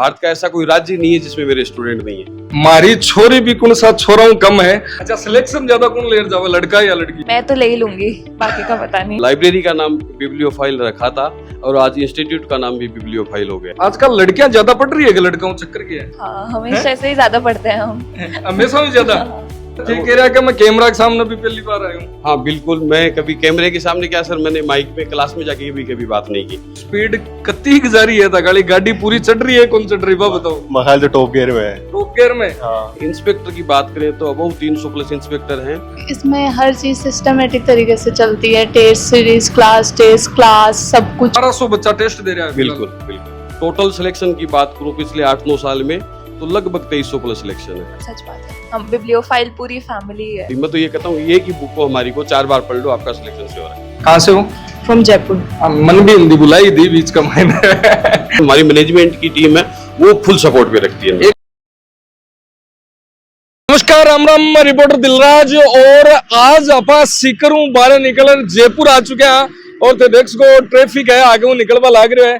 भारत का ऐसा कोई राज्य नहीं है जिसमें मेरे स्टूडेंट नहीं है। मारी छोरी भी कौन सा छोराओं कम है। अच्छा, सिलेक्शन ज्यादा कौन ले जावे, लड़का या लड़की? मैं तो ले ही लूंगी, बाकी का पता नहीं। लाइब्रेरी का नाम बिब्लियोफाइल रखा था और आज इंस्टीट्यूट का नाम भी बिब्लियोफाइल हो गया। आजकल लड़कियां ज्यादा पढ़ रही है कि लड़कों चक्कर की है? हाँ, हमेशा से ही ज्यादा पढ़ते हैं हम। हमेशा भी ज्यादा। ये कह रहा है कि मैं कैमरा के सामने भी पहली बार आया हूँ। हाँ बिल्कुल, मैं कभी कैमरे के सामने क्या सर, मैंने माइक में क्लास में जाके भी कभी बात नहीं की। स्पीड कत्ती जा रही है गाड़ी, गाड़ी पूरी चढ़ रही है, कौन चढ़ रही है बताओ? मखाल तो टॉप गियर में है। टॉप गियर में? हाँ। इंस्पेक्टर की बात करें तो अबव 300 प्लस इंस्पेक्टर हैं। इसमें हर चीज सिस्टमेटिक तरीके से चलती है, टेस्ट सीरीज, क्लास सब कुछ। 1200 बच्चा टेस्ट दे रहा है। बिल्कुल बिल्कुल। टोटल सिलेक्शन की बात करूँ पिछले 8-9 साल में तो लगभग 2300 प्लस सिलेक्शन है। सच बात है, हम बिब्लियोफाइल पूरी फैमिली है। मैं तो ये कहता हूँ ये की बुक को हमारी को 4 बार पढ़ लो, आपका सिलेक्शन श्योर है। कहाँ से हो? फ्रॉम जयपुर। मन भी हिंदी बुलाई दी बीच का महीने। हमारी मैनेजमेंट की टीम है वो फुल सपोर्ट पे रखती है। नमस्कार, राम राम, रिपोर्टर दिलराज। और आज अपा सीकरू बारे निकल जयपुर आ चुके हैं और तो देख को ट्रैफिक है, आगे निकलवा लाग रहे है।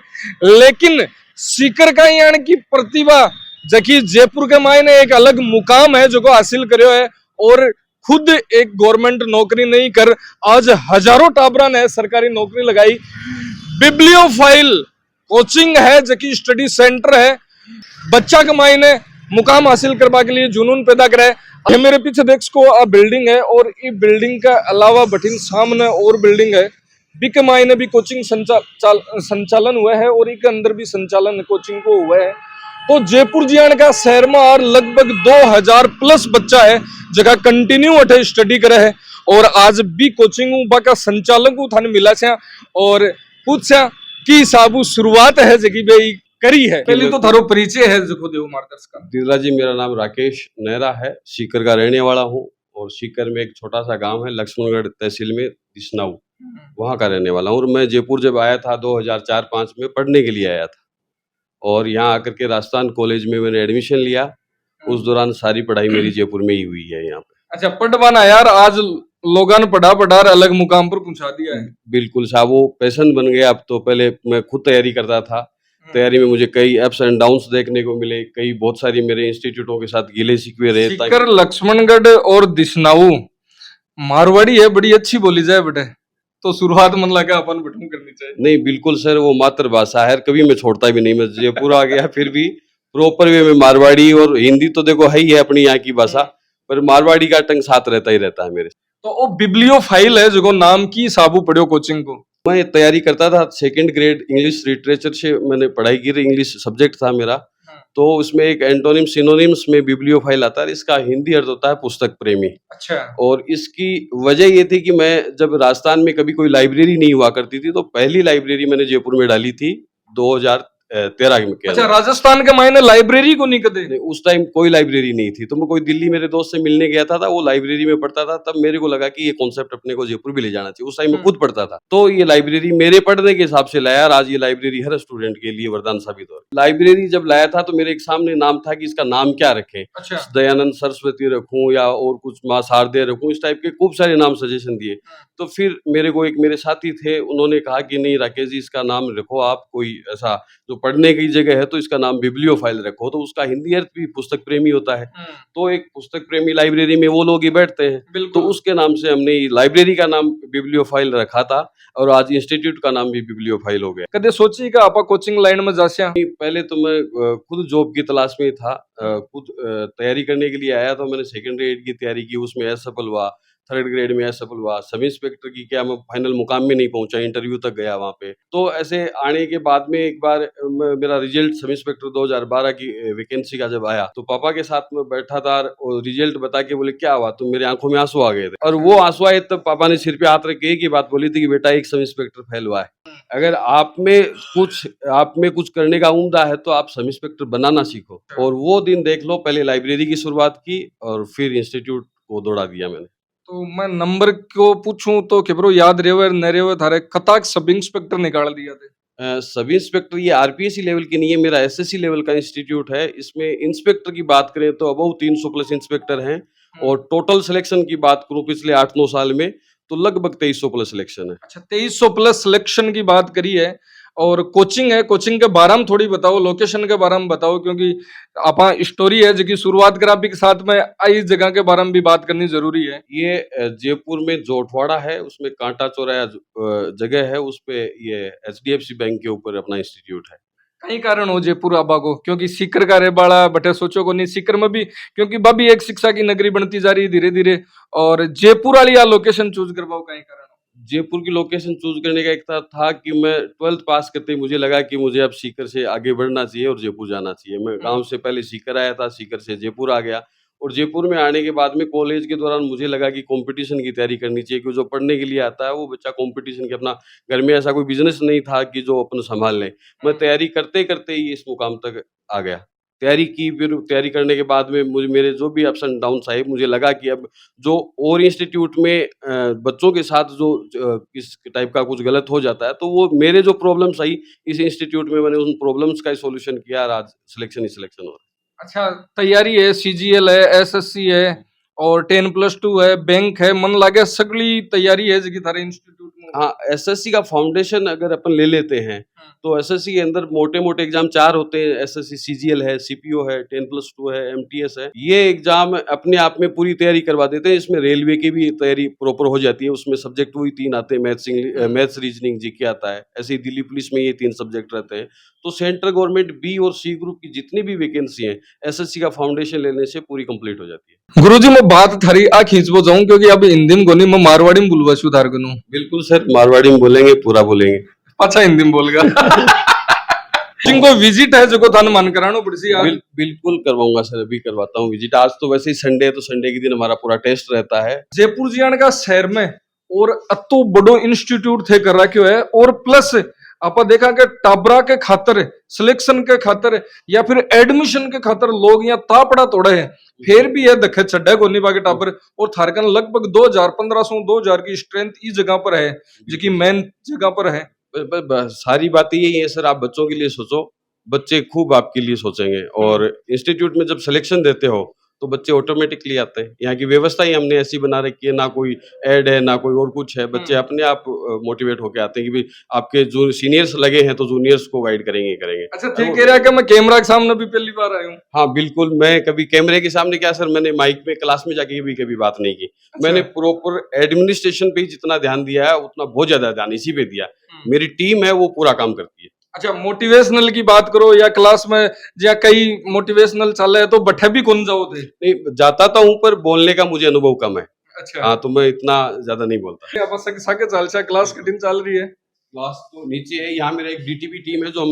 लेकिन सीकर का यानी की प्रतिभा जबकि जयपुर के मायने एक अलग मुकाम है जो को हासिल करो है और खुद एक गवर्नमेंट नौकरी नहीं कर आज हजारों टाबरा ने सरकारी नौकरी लगाई। बिब्लियोफाइल कोचिंग है जबकि स्टडी सेंटर है, बच्चा के मायने मुकाम हासिल करवा के लिए जुनून पैदा करे। ये मेरे पीछे देख को आ बिल्डिंग है और ये बिल्डिंग का अलावा बठिन सामने और बिल्डिंग है, बी के मायने भी कोचिंग संचालन हुआ है और एक अंदर भी संचालन कोचिंग को हुआ है। तो जयपुर जियान का शहर में और लगभग 2000 प्लस बच्चा है जगह कंटिन्यू अठे स्टडी करे है और आज भी कोचिंग का संचालक को थाने मिला छा और पूछा कि साबू शुरुआत है जगी बे करी है। पहले तो थारो परिचय है जो देव मार्कर्स का। दिलराज जी, मेरा नाम राकेश नेहरा है, सीकर का रहने वाला हूँ और सीकर में एक छोटा सा गांव है लक्ष्मणगढ़ तहसील में दिशनाऊ, वहाँ का रहने वाला हूँ। और मैं जयपुर जब आया था 2004-05 में पढ़ने के लिए आया था और यहाँ आकर के राजस्थान कॉलेज में मैंने एडमिशन लिया। उस दौरान सारी पढ़ाई मेरी जयपुर में ही हुई है यहाँ पे। अच्छा, पढ़वाना यार, आज लोगों ने पढ़ा अलग मुकाम पर पहुंचा दिया है। बिल्कुल साहब, वो पैशन बन गया। अब तो पहले मैं खुद तैयारी करता था, तैयारी में मुझे कई अप्स एंड डाउन्स देखने को मिले, कई बहुत सारी मेरे इंस्टीट्यूटों के साथ गिले शिकवे रहे। सीकर, लक्ष्मणगढ़ और दिशनाऊ मारवाड़ी है, बड़ी अच्छी बोली जाए बेटे, तो शुरुआत मन लगा अपन बटन करनी चाहिए। नहीं बिल्कुल सर, वो मातृभाषा है, कभी मैं छोड़ता भी नहीं। मैं जयपुर आ गया फिर भी प्रॉपर वे में मारवाड़ी और हिंदी तो देखो है ही है अपनी यहाँ की भाषा, पर मारवाड़ी का टंग साथ रहता ही रहता है मेरे। तो वो बिब्लियोफाइल है जो नाम की साबू पढ़ो कोचिंग को। मैं तैयारी करता था 2nd ग्रेड इंग्लिश लिटरेचर से मैंने पढ़ाई की, इंग्लिश सब्जेक्ट था मेरा। तो उसमें एक एंटोनिम सिनोनिम्स में बिब्लियोफाइल आता है, इसका हिंदी अर्थ होता है पुस्तक प्रेमी। अच्छा। और इसकी वजह ये थी कि मैं जब राजस्थान में कभी कोई लाइब्रेरी नहीं हुआ करती थी तो पहली लाइब्रेरी मैंने जयपुर में डाली थी 2013 में। अच्छा, राजस्थान के मायने लाइब्रेरी को नहीं कदे? उस टाइम कोई लाइब्रेरी नहीं थी, तो मैं कोई दिल्ली मेरे दोस्त से मिलने गया था वो लाइब्रेरी में पढ़ता था। तब मेरे को लगा कि ये कॉन्सेप्ट अपने को जयपुर भी ले जाना चाहिए। उस टाइम मैं खुद पढ़ता था, तो ये लाइब्रेरी मेरे पढ़ने के हिसाब से लाया और आज ये लाइब्रेरी हर स्टूडेंट के लिए वरदान साबित हो। लाइब्रेरी जब लाया था तो मेरे एक सामने नाम था कि इसका नाम क्या रखें। अच्छा। दयानंद सरस्वती रखूं या और कुछ माँ शारदे रखूं, इस टाइप के खूब सारे नाम सजेशन दिए। तो फिर मेरे को एक मेरे साथी थे, उन्होंने कहा कि नहीं राकेश जी, इसका नाम रखो आप कोई ऐसा जो पढ़ने की जगह है, तो इसका नाम बिब्लियोफाइल रखो, तो उसका हिंदी अर्थ भी पुस्तक प्रेमी होता है। तो एक पुस्तक प्रेमी लाइब्रेरी में वो लोग ही बैठते हैं, तो उसके नाम से हमने लाइब्रेरी का नाम बिब्लियोफाइल रखा था और आज इंस्टीट्यूट का नाम भी बिब्लियोफाइल हो गया। कदे सोची का आपा कोचिंग लाइन में जासिया? पहले तो मैं खुद जॉब की तलाश में था, खुद तैयारी करने के लिए आया था। मैंने 2nd ग्रेड की तैयारी की, उसमें असफल हुआ। 3rd ग्रेड में असफल हुआ। सब इंस्पेक्टर की क्या मैं फाइनल मुकाम में नहीं पहुंचा, इंटरव्यू तक गया वहां पे। तो ऐसे आने के बाद में एक बार मेरा रिजल्ट सब इंस्पेक्टर 2012 की वैकेंसी का जब आया तो पापा के साथ में बैठा था और रिजल्ट बता के बोले क्या हुआ, तो मेरे आंखों में आंसू आ गए थे। और वो आंसू आए तब पापा ने सिर पे हाथ रख के एक ही बात बोली थी कि बेटा एक सब इंस्पेक्टर फेल हुआ है, अगर आप में कुछ करने का उम्दा है तो आप सब इंस्पेक्टर बनाना सीखो। और वो दिन देख लो, पहले लाइब्रेरी की शुरुआत की और फिर इंस्टीट्यूट को दौड़ा दिया मैंने। तो मैं नंबर को पूछूं तो केबरो याद रेवे न रेवे थारे कताक सब इंस्पेक्टर निकाल दिया थे? सब इंस्पेक्टर ये आरपीएससी लेवल की नहीं है, मेरा एसएससी लेवल का इंस्टीट्यूट है। इसमें इंस्पेक्टर की बात करें तो अबव 300 प्लस इंस्पेक्टर हैं और टोटल सिलेक्शन की बात करूं पिछले 8-9 साल में तो लगभग 2300 प्लस सिलेक्शन है। अच्छा, 2300 प्लस सिलेक्शन की बात करी है। और कोचिंग है, कोचिंग के बारे में थोड़ी बताओ, लोकेशन के बारे में बताओ, क्योंकि आपा स्टोरी है जिसकी शुरुआत करा भी के साथ में इस जगह के बारे में भी बात करनी जरूरी है। ये जयपुर में जोटवाड़ा है, उसमें कांटा चौराया जगह है, उस पे ये HDFC बैंक के ऊपर अपना इंस्टीट्यूट है। कई कारण हो जयपुर आबा को, क्योंकि सीकर का रेबाड़ा बटे सोचो को नहीं, सीकर में भी क्योंकि बा भी एक शिक्षा की नगरी बनती जा रही है धीरे धीरे, और जयपुर वाली या लोकेशन चूज करवाओ, कई कारण? जयपुर की लोकेशन चूज करने का एक था कि मैं 12th पास करते ही मुझे लगा कि मुझे अब सीकर से आगे बढ़ना चाहिए और जयपुर जाना चाहिए। मैं गांव से पहले सीकर आया था, सीकर से जयपुर आ गया, और जयपुर में आने के बाद में कॉलेज के दौरान मुझे लगा कि कंपटीशन की तैयारी करनी चाहिए, क्योंकि जो पढ़ने के लिए आता है वो बच्चा कंपटीशन के, अपना घर में ऐसा कोई बिजनेस नहीं था कि जो अपन संभाल लें। मैं तैयारी करते करते ही इस मुकाम तक आ गया। तैयारी की, फिर तैयारी करने के बाद में मुझे मेरे जो भी अप्स एंड डाउन्स आए, मुझे लगा कि अब जो और इंस्टीट्यूट में बच्चों के साथ जो इस टाइप का कुछ गलत हो जाता है, तो वो मेरे जो प्रॉब्लम्स आई इस इंस्टीट्यूट में, मैंने उन प्रॉब्लम्स का सॉल्यूशन किया और आज सिलेक्शन ही सिलेक्शन हो रहा है। अच्छा, तैयारी है, CGL है, SSC है और 10+2 है, बैंक है, मन लागे सगली तैयारी है जी थारे इंस्टीट्यूट में। हाँ, SSC का फाउंडेशन अगर अपन ले लेते हैं तो SSC के अंदर मोटे मोटे एग्जाम 4 होते हैं। SSC CGL है, CPO है, 10+2 है, MTS है। ये एग्जाम अपने आप में पूरी तैयारी करवा देते हैं। इसमें रेलवे की भी तैयारी प्रॉपर हो जाती है। उसमें सब्जेक्ट वही 3 आते हैं, मैथ्स, रीजनिंग, जीके आता है। ऐसे ही दिल्ली पुलिस में ये 3 सब्जेक्ट रहते हैं। तो सेंट्रल गवर्नमेंट B और C ग्रुप की जितनी भी वैकेंसी है, SSC का फाउंडेशन लेने से पूरी कंप्लीट हो जाती है। गुरुजी, मैं बात थारी आ खींचबो जाऊं, क्योंकि अब हिंदी में गोनी, मैं मारवाड़ी में बुलवा सुधार करूं। बिल्कुल सर, मारवाड़ी में बोलेंगे, पूरा बोलेंगे। अच्छा, हिंदी में बोलगा। जिनको विजिट है जो थान मन करानो पड़सी यार। बिल्कुल करवाऊंगा सर, अभी करवाता हूँ विजिट। आज तो वैसे ही संडे है, तो संडे के दिन हमारा पूरा टेस्ट रहता है। जयपुर जियान का शहर में और अतो बड़ो इंस्टीट्यूट थे कर रखो है, और प्लस आपा देखा कि टाबरा के खातर, सिलेक्शन के खातर या फिर एडमिशन के खातर लोग यहाँ तापड़ा तोड़े हैं, फिर भी ये दखे छड्डे कोनी बाके टाबर। और थारकन लगभग 2000-1500-2000 की स्ट्रेंथ इस जगह पर है, जो कि मेन जगह पर है। सारी बातें यही है सर, आप बच्चों के लिए सोचो, बच्चे खूब आपके लिए सोचेंगे। और इंस्टीट्यूट में जब सिलेक्शन देते हो तो बच्चे ऑटोमेटिकली आते हैं। यहाँ की व्यवस्था ही हमने ऐसी बना रखी है, ना कोई ऐड है ना कोई और कुछ है। बच्चे अपने आप मोटिवेट होकर आते हैं कि भाई आपके जो सीनियर्स लगे हैं तो जूनियर्स को गाइड करेंगे। अच्छा, ठीक कह रहा है कि मैं कैमरा के सामने भी पहली बार आया हूँ। हाँ बिल्कुल, मैं कभी कैमरे के सामने क्या सर, मैंने माइक में क्लास में जाके भी कभी बात नहीं की। अच्छा। मैंने प्रॉपर एडमिनिस्ट्रेशन पे जितना ध्यान दिया है, उतना बहुत ज्यादा ध्यान इसी पे दिया। मेरी टीम है वो पूरा काम करती है। अच्छा, मोटिवेशनल की बात करो या क्लास में या कई मोटिवेशनल चल रहे हैं तो बठे भी कौन जाओ थे? नहीं, जाता तो हूँ पर बोलने का मुझे अनुभव कम है। अच्छा। हाँ, तो मैं इतना ज्यादा नहीं बोलता। आप सके चल क्लास कठिन चल रही है। क्लास तो नीचे है। यहाँ मेरा एक DTP टीम है जो हम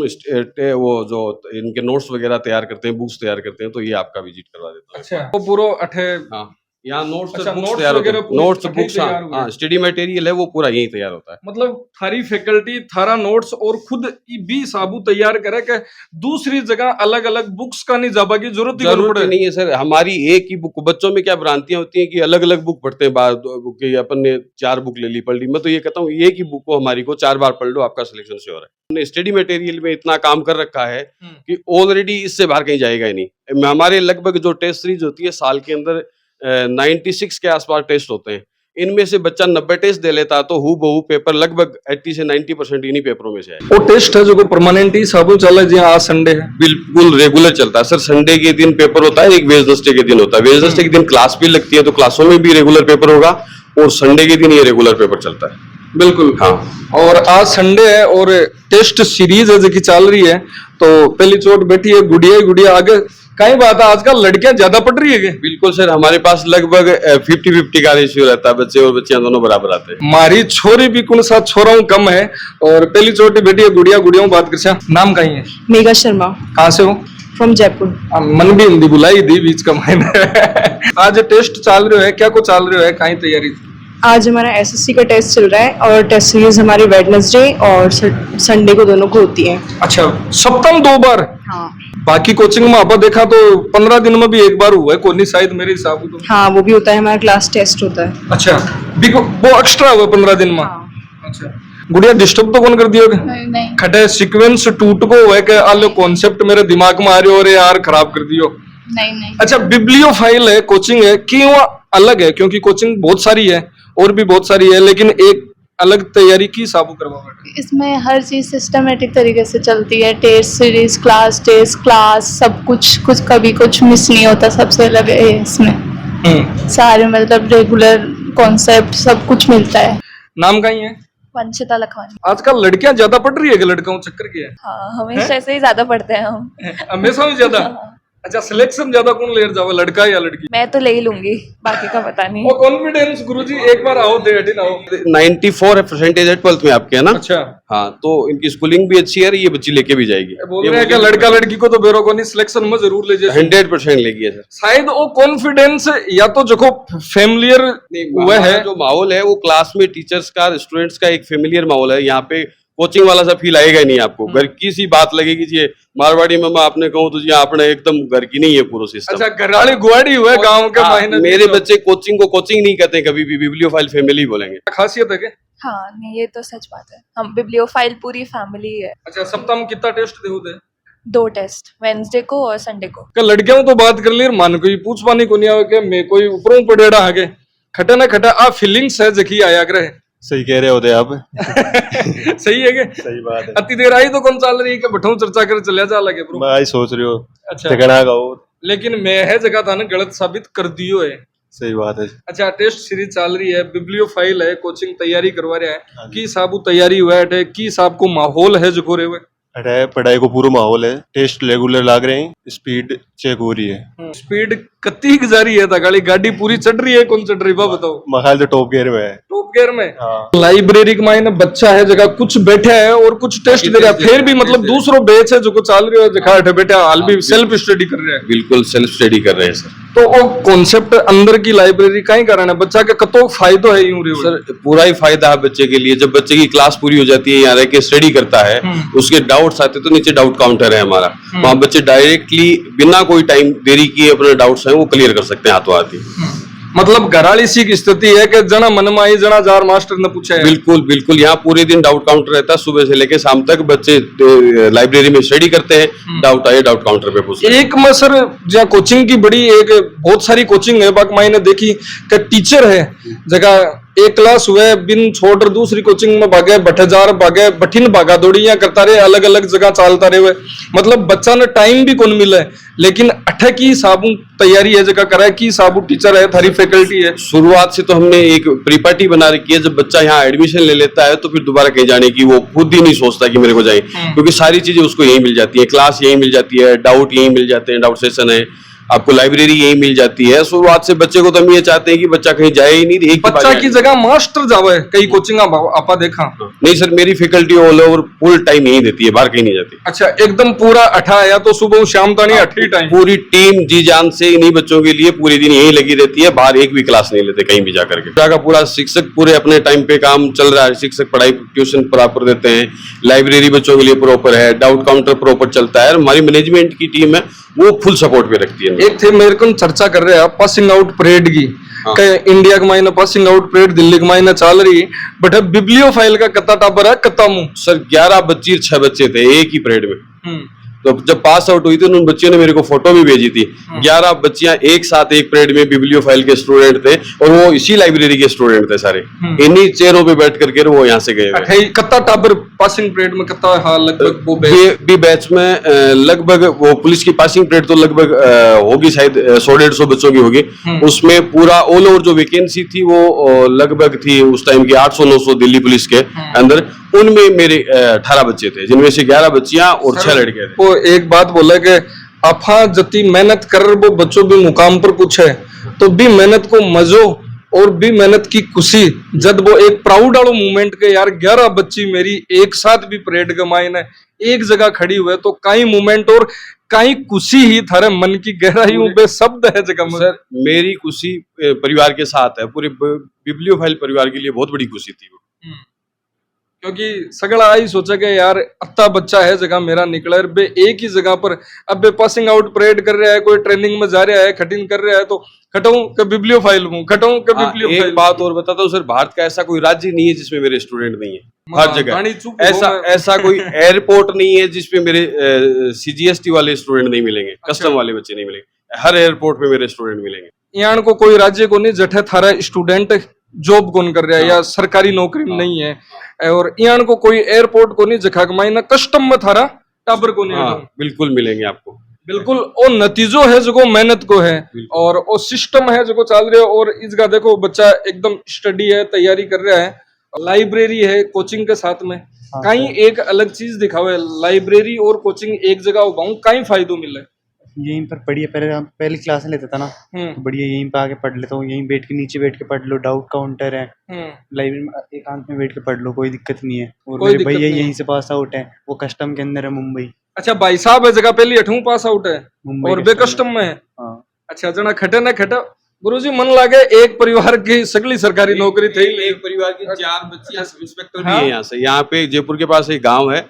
वो जो इनके नोट्स वगैरह तैयार करते हैं, बुक्स तैयार करते हैं, तो ये आपका विजिट करवा देता हूँ। अच्छा, वो पूरा अठे। हाँ, यहाँ नोट्स, अच्छा, बुक्स नोट्स तैयार होते वगैरह हैं। पूरे नोट्स, इकट्ठे बुक्स, तैयार हुए। हाँ, स्टडी मटेरियल है वो पूरा यही तैयार होता है। मतलब थारी फैकल्टी थारा नोट्स और खुद भी साबू तैयार करे के दूसरी जगह अलग अलग बुक्स का नहीं जाबा की जरूरत नहीं है सर। हमारी एक ही बुक, बच्चों में क्या भ्रांतियां होती हैं कि अलग अलग बुक पढ़ते हैं, बार कि अपन ने 4 बुक ले ली, पढ़ ली। मैं तो ये कहता हूँ एक ही बुक को हमारी को 4 बार पढ़ लो, आपका सिलेक्शन श्योर है। हमने स्टडी मटेरियल में इतना काम कर रखा है कि ऑलरेडी इससे बाहर कहीं जाएगा ही नहीं। हमारे लगभग जो टेस्ट सीरीज होती है साल के अंदर 96 के आसपास टेस्ट होते हैं। इनमें से बच्चा 90 टेस्ट दे लेता तो हु बहु पेपर लगभग 80 से 90% इन्हीं पेपरों में से है। वो टेस्ट है जो परमानेंट ही साबु चला जी। आज संडे है, बिल्कुल रेगुलर चलता है सर। संडे के दिन पेपर होता है, एक वेडनेसडे के दिन होता है। वेडनेसडे के दिन क्लास भी लगती है, तो क्लासों में भी रेगुलर पेपर होगा, और संडे के दिन ये रेगुलर पेपर चलता है। बिल्कुल। हाँ, और आज संडे है और टेस्ट सीरीज है जो कि चल रही है, तो पहली चोट बैठी है गुड़िया आगे। कई बात है, आजकल लड़कियां ज्यादा पढ़ रही है। बिल्कुल सर, हमारे पास लगभग 50-50 का रेशियो रहता है। बच्चे और बच्चियां दोनों बराबर आते हैं। मारी छोरी भी कौन सा छोरा कम है, और पहली चोटी बेटी है गुड़िया बात कर। नाम कहीं है? मेघा शर्मा। कहाँ से हो? फ्रॉम जयपुर। मन भी हिंदी बुलाई दी बीच का मायने। आज टेस्ट चल रहे है, क्या को चल रहे है, कहीं तैयारी? आज हमारा SSC का टेस्ट चल रहा है, और टेस्ट सीरीज हमारी वेडनेसडे और संडे को दोनों को होती है। अच्छा, सप्ताह में 2 बार? हाँ। बाकी कोचिंग में आप देखा तो 15 दिन में भी 1 बार हुआ है कोई शायद मेरे हिसाब से। हाँ, वो भी होता है, हमारा क्लास टेस्ट होता है। अच्छा, वो एक्स्ट्रा हुआ 15 दिन में। हाँ। अच्छा, गुड़िया डिस्टर्ब तो कौन कर दियोगे? नहीं। खटे सीक्वेंस टूट को हुआ कि आलो कॉन्सेप्ट मेरे दिमाग में आ रहे हो रे यार, खराब कर दियो। नहीं। अच्छा, बिब्लियोफाइल है कोचिंग है, क्यों अलग है? क्योंकि कोचिंग बहुत सारी है और भी बहुत सारी है, लेकिन एक अलग तैयारी की साबु करवा बैठे? इसमें हर चीज़ सिस्टमेटिक तरीके से चलती है, टेस्ट सीरीज, टेस्ट क्लास, सब कुछ कभी कुछ मिस नहीं होता, सबसे अलग है इसमें। सारे मतलब रेगुलर कॉन्सेप्ट सब कुछ मिलता है। नाम का ही है? वंशिता लखवानी। आजकल लड़कियां ज्यादा पढ़ रही है कि लड़कों चक्कर की है? हाँ, हमेशा से ही ज्यादा पढ़ते हैं हम। हमेशा में ज्यादा? अच्छा, सिलेक्शन ज्यादा कौन ले जाओ, लड़का या लड़की? मैं तो ले ही लूंगी, बाकी का पता नहीं। वो कॉन्फिडेंस गुरुजी, एक बार आओ दे हटी ना आओ। 94% है 12th में आपके, है ना? अच्छा, हाँ, तो इनकी स्कूलिंग भी अच्छी है, ये बच्ची लेके भी जाएगी। बोल रहे हैं कि लड़का लड़की को तो बेरो को नहीं, सिलेक्शन में जरूर ले जाए। 100% लेगी है सर। शायद वो कॉन्फिडेंस या तो जो फेमिलियर हुआ है, जो माहौल है वो क्लास में टीचर्स का, स्टूडेंट्स का एक फेमिलियर माहौल है। यहाँ पे कोचिंग वाला सा फील आएगा ही नहीं आपको। घर की सी बात लगेगी जी, मारवाड़ी में मैं आपने कहूँ तो जी आपने एकदम घर की नहीं है पूरा सिस्टम। अच्छा, घराड़ी गुआड़ी हुआ है गांव के महीने। मेरे बच्चे कोचिंग को कोचिंग नहीं कहते कभी भी, बिब्लियोफाइल फैमिली बोलेंगे। खासियत है क्या? हाँ, नहीं, ये तो सच बात है, हम बिब्लियोफाइल पूरी फैमिली है। अच्छा, सप्ताह में कितना टेस्ट दे? 2 टेस्ट, वेंसडे को और संडे को। क्या लड़कियों तो बात कर ली, मान कोई पूछ पानी को नहीं आवे के मैं कोई ऊपरों पड़ेड़ा आगे खटा ना खटा आ फीलिंग्स है जकी आया करे। सही कह रहे होते आप। सही है के? सही बात है। अति देर आई तो कौन चल रही है कि बैठो चर्चा कर चले जा लगे ब्रो। मैं आई सोच रही हो। अच्छा, ठिकाना गाओ। लेकिन मैं है जगह था ना गलत साबित कर दियो है। सही बात है। अच्छा, टेस्ट सीरीज चल रही है, बिब्लियोफाइल है, कोचिंग तैयारी करवा रहा है, हाँ की साबु तैयारी हुआ है, की साब को माहौल है जो रे हुए? अरे पढ़ाई को पूरा माहौल है, टेस्ट रेगुलर लाग रहे हैं, स्पीड चेक हो रही है। स्पीड कत्ती जा रही है था, गाड़ी पूरी चढ़ रही है, कौन चढ़ रही है बताओ? मखाल तो टॉप गियर में है। टॉप गियर में? हाँ। लाइब्रेरी के मायने बच्चा है जगह कुछ बैठा है और कुछ टेस्ट दे रहा है, फिर भी मतलब दूसरो बैच है जो को चल रही है जगह बैठे बैठे हाल भी सेल्फ स्टडी कर रहे हैं। बिल्कुल सेल्फ स्टडी कर रहे हैं सर। तो वो कॉन्सेप्ट अंदर की लाइब्रेरी का ही कारण है, बच्चा के कतो फायदो है यूं रे सर पूरा ही फायदा है बच्चे के लिए। जब बच्चे की क्लास पूरी हो जाती है, यहाँ रह के स्टडी करता है, उसके डाउट्स आते तो नीचे डाउट काउंटर है हमारा, वहाँ बच्चे डायरेक्टली बिना कोई टाइम देरी किए अपने डाउट्स हैं वो क्लियर कर सकते हैं हाथों हाथ ही। मतलब घराली सी की स्थिति है कि जना मन में आई जना जार मास्टर ने पूछा है। बिल्कुल बिल्कुल, यहाँ पूरे दिन डाउट काउंटर रहता है, सुबह से लेके शाम तक बच्चे लाइब्रेरी में स्टडी करते हैं, डाउट आए डाउट काउंटर पे पूछते हैं। एक में सर जहाँ कोचिंग की बड़ी एक बहुत सारी कोचिंग है, बाकी मैंने देखी कि टीचर है जगह एक क्लास हुए बिन छोड़ दूसरी कोचिंग में भागे बठे जार भागे बठिन भागा दौड़ियां करता रहे, अलग अलग जगह चलता रहे हुए, मतलब बच्चा ने टाइम भी कौन मिले। लेकिन अठे की साबु तैयारी है जगह कराए की साबु टीचर है, थारी फैकल्टी है। शुरुआत से तो हमने एक प्रीपार्टी बना रखी है, जब बच्चा यहाँ एडमिशन ले लेता है तो फिर दोबारा कहीं जाने की वो खुद ही नहीं सोचता कि मेरे को जाए, क्योंकि सारी चीजें उसको यही मिल जाती है, क्लास यही मिल जाती है, डाउट यही मिल जाते हैं, डाउट सेशन है, आपको लाइब्रेरी यही मिल जाती है। शुरुआत से बच्चे को तो हम ये चाहते हैं कि बच्चा कहीं जाए ही नहीं, एक बच्चा की जगह मास्टर जावे, कई कोचिंग आपा देखा। नहीं सर, मेरी faculty all over full time यही देती है, बाहर कहीं नहीं जाती। अच्छा, एकदम पूरा अठा या तो सुबह शाम तक नहीं, अठी टाइम पूरी टीम जी जान से इन्हीं बच्चों के लिए पूरे दिन यही लगी रहती है, बाहर एक भी क्लास नहीं लेते कहीं भी जाकर के। पूरा का पूरा शिक्षक पूरे अपने टाइम पे काम चल रहा है, शिक्षक पढ़ाई ट्यूशन प्रॉपर देते हैं, लाइब्रेरी बच्चों के लिए प्रॉपर है, डाउट काउंटर प्रॉपर चलता है, हमारी मैनेजमेंट की टीम है वो फुल सपोर्ट पे रखती है। एक थे मेरे को चर्चा कर रहे हैं पासिंग आउट परेड की, इंडिया के मायने पासिंग आउट परेड दिल्ली के मायने चल रही, बट अब बिब्लियोफाइल का कत्ता टाबर है कत्ता मुंह। सर 11 बच्ची 6 बच्चे थे एक ही परेड में, तो जब पास आउट हुई थी उन बच्चियों ने मेरे को फोटो भी भेजी थी। 11 बच्चियां एक साथ एक परेड में बिब्लियोफाइल के स्टूडेंट थे और वो इसी लाइब्रेरी के स्टूडेंट थे सारे, इन्हीं चेयरों पे बैठ करके वो यहाँ से गए। कत्ता टाबर पासिंग परेड में कत्ता हाँ लगभग वो बी बैच में लगभग वो पुलिस की पासिंग परेड तो लगभग होगी शायद 100-150 बच्चों की होगी, उसमें पूरा ऑल ओवर जो वैकेंसी थी वो लगभग थी उस टाइम की 800-900 दिल्ली पुलिस के अंदर, उनमें मेरे 18 बच्चे थे जिनमें से 11 बच्चियां और 6 लड़के थे। वो एक बात बोला कि आपा जति मेहनत कर वो बच्चों भी मुकाम पर पूछे तो भी मेहनत को मजो और भी मेहनत की खुशी, जब वो एक प्राउड वालो मूवमेंट के यार 11 बच्ची मेरी एक साथ भी परेड के मायने एक जगह खड़ी हुए तो कई मूवमेंट और कई खुशी ही थारे मन की गहराइयों पे शब्द है जगह। सर मेरी खुशी परिवार के साथ है, पूरे बिब्लियोफाइल परिवार के लिए बहुत बड़ी खुशी थी वो, क्योंकि सगड़ा आई सोचा कि यार अत्ता बच्चा है जगह मेरा निकला बे एक ही जगह पर, अब बे पासिंग आउट परेड कर रहा है, कोई ट्रेनिंग में जा रहा है, खटिंग कर रहा है तो खटाऊं के बिब्लियोफाइल हूं, खटाऊं के बिब्लियोफाइल। एक बात और बताता हूँ सर, भारत का ऐसा कोई राज्य नहीं है जिसमें मेरे स्टूडेंट नहीं है, हर जगह ऐसा कोई एयरपोर्ट नहीं है जिसपे मेरे CGST वाले स्टूडेंट नहीं मिलेंगे, कस्टम वाले बच्चे नहीं मिलेंगे, हर एयरपोर्ट पे मेरे स्टूडेंट मिलेंगे। यहाँ को कोई राज्य को नहीं जठे थारा स्टूडेंट जॉब कौन कर रहा है या सरकारी नौकरी में नहीं है और यहाँ को कोई एयरपोर्ट को नहीं जखा कमाई ना कस्टम में थारा टाबर को नहीं हाँ बिल्कुल मिलेंगे आपको बिल्कुल और नतीजो है जो मेहनत को है और वो सिस्टम है जो चल रहा है और इसका देखो बच्चा एकदम स्टडी है तैयारी कर रहा है लाइब्रेरी है कोचिंग के साथ में कहीं एक अलग चीज दिखाओ लाइब्रेरी और कोचिंग एक जगह उगाऊं कहीं फायदो मिले यहीं पर पढ़िए पहले हम पहली क्लास में लेता था ना तो बढ़िया यहीं पे आके पढ़ लेता हूँ यहीं बैठ के नीचे बैठ के पढ़ लो डाउट काउंटर है लाइब्रेरी में एकांत में बैठ के पढ़ लो कोई दिक्कत नहीं है और कोई मेरे दिक्कत भैया नहीं। यहीं से पास आउट है वो कस्टम के अंदर है मुंबई अच्छा भाई साहब है जगह पहली 8वीं पास आउट है मुंबई और बेकस्टम में है हाँ अच्छा जना खटे ना खटे गुरुजी मन लागे एक परिवार की सगली सरकारी नौकरी थी एक परिवार की 4 बच्चियां सब इंस्पेक्टर भी हाँ? है यहाँ से यहाँ पे जयपुर के पास एक गांव है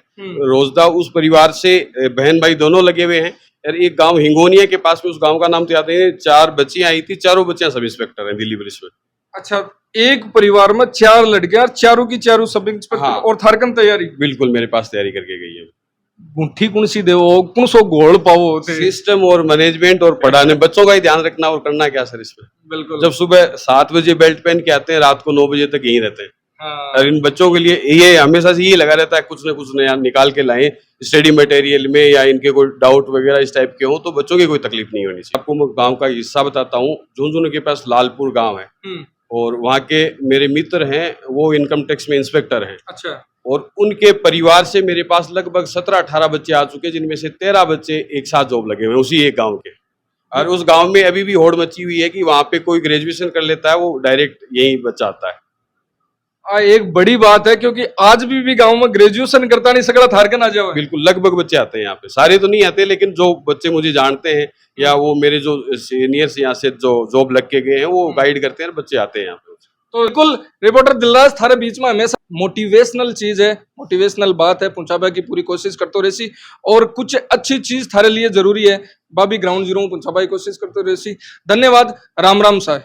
रोजदा उस परिवार से बहन भाई दोनों लगे हुए हैं और एक गांव हिंगोनिया के पास में उस गांव का नाम तो याद नहीं 4 बच्चियां आई थी चारों बच्चियां सब इंस्पेक्टर हैं दिल्ली पुलिस में अच्छा एक परिवार में 4 लड़कियां चारों की चारों सब इंस्पेक्टर हाँ। और थारकन तैयारी बिल्कुल मेरे पास तैयारी करके गई है गुंठी कौन सी देवो कौन सो घोल पाओ सिस्टम और मैनेजमेंट और पढ़ाने बच्चों का ही ध्यान रखना और करना क्या सर इसमें बिल्कुल जब सुबह 7 बजे बेल्ट पहन के आते हैं रात को 9 बजे तक यहीं रहते हैं हाँ। और इन बच्चों के लिए ये हमेशा से ये लगा रहता है कुछ ना कुछ नया निकाल के लाएं स्टडी मटेरियल में या इनके कोई डाउट वगैरह इस टाइप के हो तो बच्चों की कोई तकलीफ नहीं होनी चाहिए आपको मैं गांव का हिस्सा बताता हूँ झुंझुनू के पास लालपुर गांव है और वहाँ के मेरे मित्र हैं वो इनकम टैक्स में इंस्पेक्टर हैं अच्छा और उनके परिवार से मेरे पास लगभग 17-18 बच्चे आ चुके जिनमें से 13 बच्चे एक साथ जॉब लगे हुए हैं उसी एक गांव के और उस गांव में अभी भी होड़ मची हुई है कि वहां पे कोई ग्रेजुएशन कर लेता है वो डायरेक्ट यही बच्चा आता है एक बड़ी बात है क्योंकि आज भी गांव में ग्रेजुएशन करता नहीं सकता थारकन आ जाओ बिल्कुल लगभग बच्चे आते हैं यहाँ पे सारे तो नहीं आते लेकिन जो बच्चे मुझे जानते हैं या वो मेरे जो सीनियर्स यहाँ से जो जॉब लग के गए हैं वो गाइड करते हैं बच्चे आते हैं यहाँ पे तो बिल्कुल रिपोर्टर दिलराज थारे बीच में हमेशा मोटिवेशनल चीज है मोटिवेशनल बात है पहुंचाबा की पूरी कोशिश करते रहसी और कुछ अच्छी चीज थारे लिए जरूरी है बाबी ग्राउंड जीरो पहुंचाबा की कोशिश करते रहसी धन्यवाद राम राम साहब